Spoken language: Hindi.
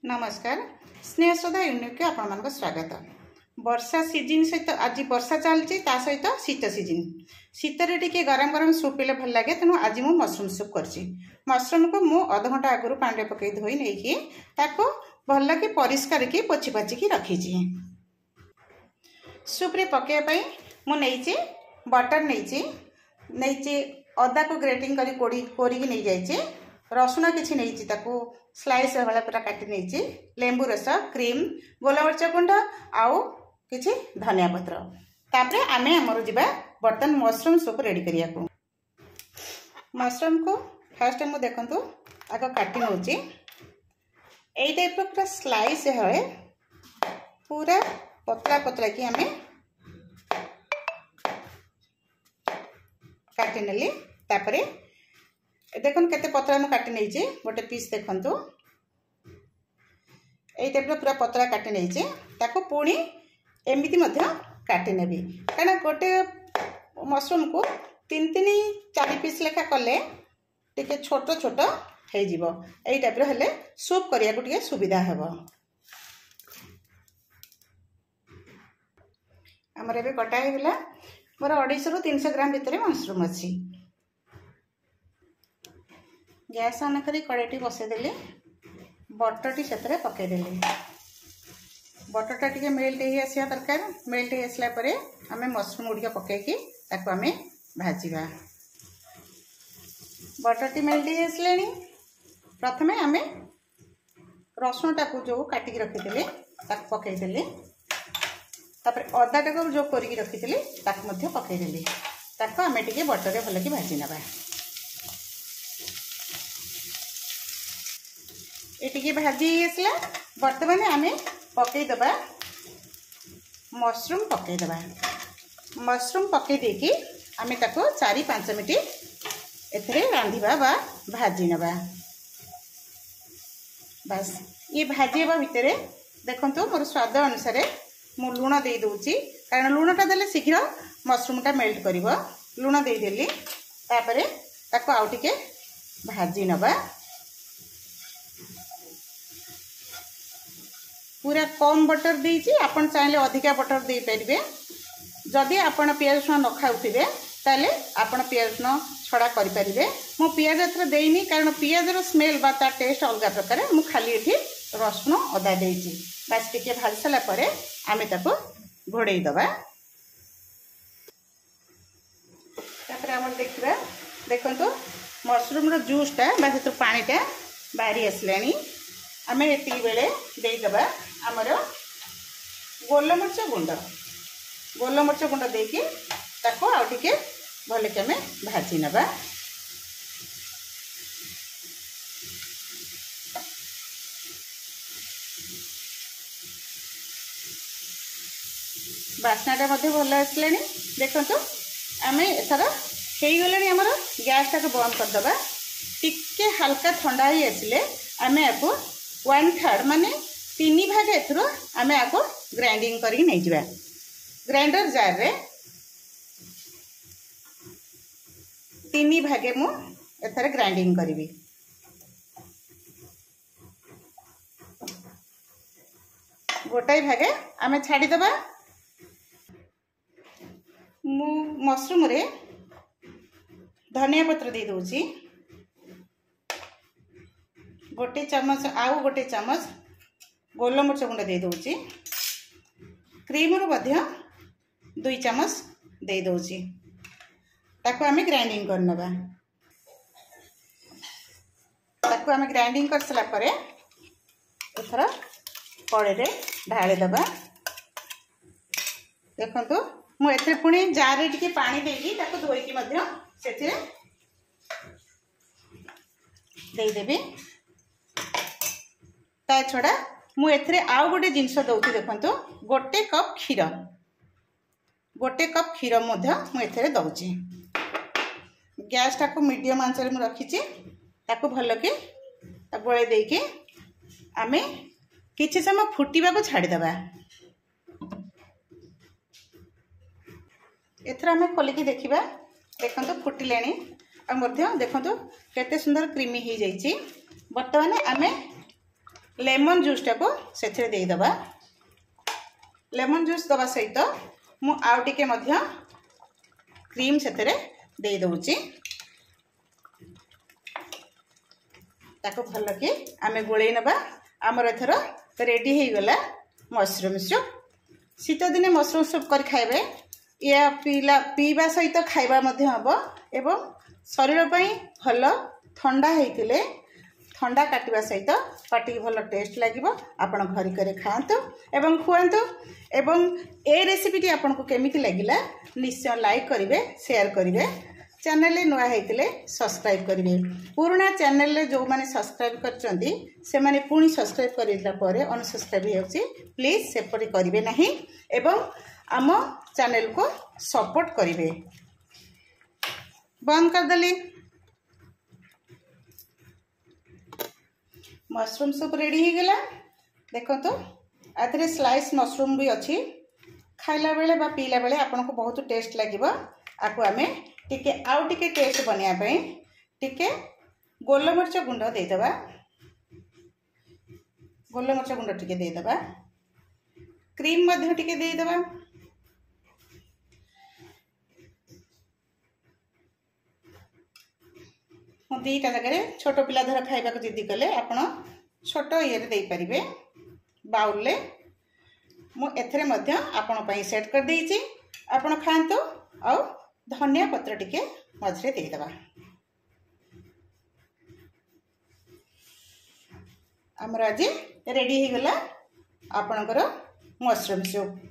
नमस्कार स्नेह श्रद्धा यूनिट के आपण स्वागत। वर्षा सीजन सहित आज वर्षा चलती सहित शीत सीजन शीत टे गरम गरम सूप पीले भल लगे तेणु आज मु मशरूम सूप करछि। मशरूम को मु आधा घंटा आगु पानी पकई धोई नहीं ताको भल कि परिष्कार की पोछि पाछि की रखी। सूप रे पकई मु नहीं बटर नहीं अदा को ग्रेटिंग करी कोरी नहीं जाइए। रसुण किसी नहीं ताकू स्लाइस भाई पूरा काटी नहीं। लेंबू रस क्रीम गोलमरीच गुंड आउ किछि धनिया पत्र तापरे आमे हमर जिबा बर्तन मशरूम सूप रेडी करिया को। मशरूम को फर्स्ट मु देखंतु आगो काटी नउची एई टाइप पूरा स्लाइस है पूरा पतला पतला कि आमे काटी नेली। तापरे देखन केते पतला मु काटी नहीं गोटे पीस देखंतु एई टाइप पूरा पतला काटी नहीं ताको पुणी एमती काटी नेबी कारण गोटे मशरूम को तीन तीन चार पीस लेखा कले टिके छोट छोट हो जिवो। एई टाइप हेले सूप करिया को टिके सुविधा हेबो। हमर एबे कटा हे गेला मोर 250 रु 300 ग्राम भितर मशरूम अछि। गैस ऑन करी कड़ाईटी बसईदेली बटरटी से पकईदेली। बटरटा टी मेल्ट हो आसा दरकार। मेल्ट हो आसला आम मशरूम गुड़िक पकईकी आम भाजा। बटरटी मेल्ट हो आसले प्रथम आम रसुण टाक जो काटिकी रखी पकईदेली। अदा टाक जो कोरिकी रखी पकईदेली आम टे बटर भल कि भाजी नवा। ये भाजी आसला बर्तमान आम पकईदबा मशरूम पकईदबा। मशरूम पकई देकी आम ताको 4-5 मिनट एथरे रांधिबा बा भाजी नबा। बस ये भाजी बा भितरे देखंतु मोर स्वाद अनुसार मु लूण दे दूची कारण लूणटा देले शीघ्र मशरूमटा मेल्ट करिवो। लूण दे देली तापरे ताको आउ टिके भाजी नबा। पूरा कम बटर देइछि आपण चाहिले अधिका बटर दे परिबे। जदि आपण पियाज रसुण न खाउथिबे ताले आपण पियाज रसुण छड़ा करि परिबे। मु पियाज एथर देइनी कारण पियाज रो स्मेल बा ता टेस्ट अलग प्रकार। मु खाली एठी रसुण अदा देइछि। बस टिके भाज सला परे आमे ताको घोड़ेई दबा। तापर हम देखिबा देखंतु मशरूम रो जूसटा बा हेतु पानीटा बाहरी आसलानी। आमे एति बेले देई दबा आमर गोलमरीच गुंड देकी ताको आउ टिके भले के हमें भाजी नबा। बास्नाटा भल आसले देखो आम एथर हो गले आमर गैस टाक बंद करदे। टिके हल्का ठंडा ही आसिले आम आपको 1/3 माने 3 भाग एथरो आम आपको ग्राइंडिंग करके नहीं जावा। ग्राइंडर जार रे 3 भागे मु एथर ग्राइंडिंग करी। गोटाई भागे आम छाड़ी दबा। मु मशरूम रे धनिया पत्र दे दूची गोटे चमच आउ गोटे चमच गोलमरीच गुंड दे दूची। क्रीम रू 2 चमच दे दूची ताको आमे ग्राइंडिंग कर नबा। ताको आमे ग्राइंडिंग कर सला परे एथरा कड़े रे ढाली दबा। देखंतु मु एथे पुणी जार रे टिके पानी देकी ताको धोईकी मध्य सेथिरे दे देबी। ता छड़ा मु एथरे आउ गोटे जिनस दउची देखंतु गोटे कप क्षीर मध्य मु एथरे दउची। गैस टाको मीडियम आंच रे मु रखीची ताको भल के गोळे देकी आमे किछि समय फुटीबा को छाड़ी दबा। एथरा आमे खोलिकी देखिबा देखंतु फुटिलेनी आ मध्य देखंतु केते सुंदर क्रीमी ही जाईची। वर्तमान आमे लेमन जूसटा को से देदबा लेमन जूस दबा सहित मु आउ टिके मध्य क्रीम से दे दउची ताको भल कि आमे गोळेई नबा आमर एथर रेडी हो गला मशरूम सूप शीत दिने मशरूम सूप कर खाइबे या पीवा सहित खाइबा मध्य हबो एवं शरीर पई भल ठंडा हेतिले ठंडा काटिबा सहित पाटी भल टेस्ट लागिबो आपण घरी करे खांतो एवं खुआंतो एवं ए रेसिपीटी आपन को केमिति लागिला निश्चय लाइक करिवे शेयर करिवे चैनल नुआ हेतिले सब्सक्राइब करिवे पुराना चैनल जो माने सब्सक्राइब करचंदी से माने पुणी सब्सक्राइब करिला परे अनसब्सक्राइब हेउची प्लीज सेपरि करिवे नाही एवं आम चैनल को सपोर्ट करिवे बंद कर दली मशरूम सूप रेडी हो गला देखो तो आधे स्लाइस मशरूम भी अच्छी खाइला बेले बा पीला बेले आपन को बहुत टेस्ट लागिबो आकु आमे टिके आउ टिके टेस्ट बनिया पई टिके गोलमरिच गुंड दे दबा गोलमरिच गुंड टिके दे दबा क्रीम मध्य टिके दे दबा दीटा जगह छोट पिला धर खाइबा को जिद्दी कले आपण छोट ये दे पारिबे बाउल ले मु एथरे मध्य आपण पई सेट कर देइची आपण खांतो आ धनिया पत्र टिके मझरे दे दबा हमर आज रेडी हो गला आपनकर मशरूम सूप।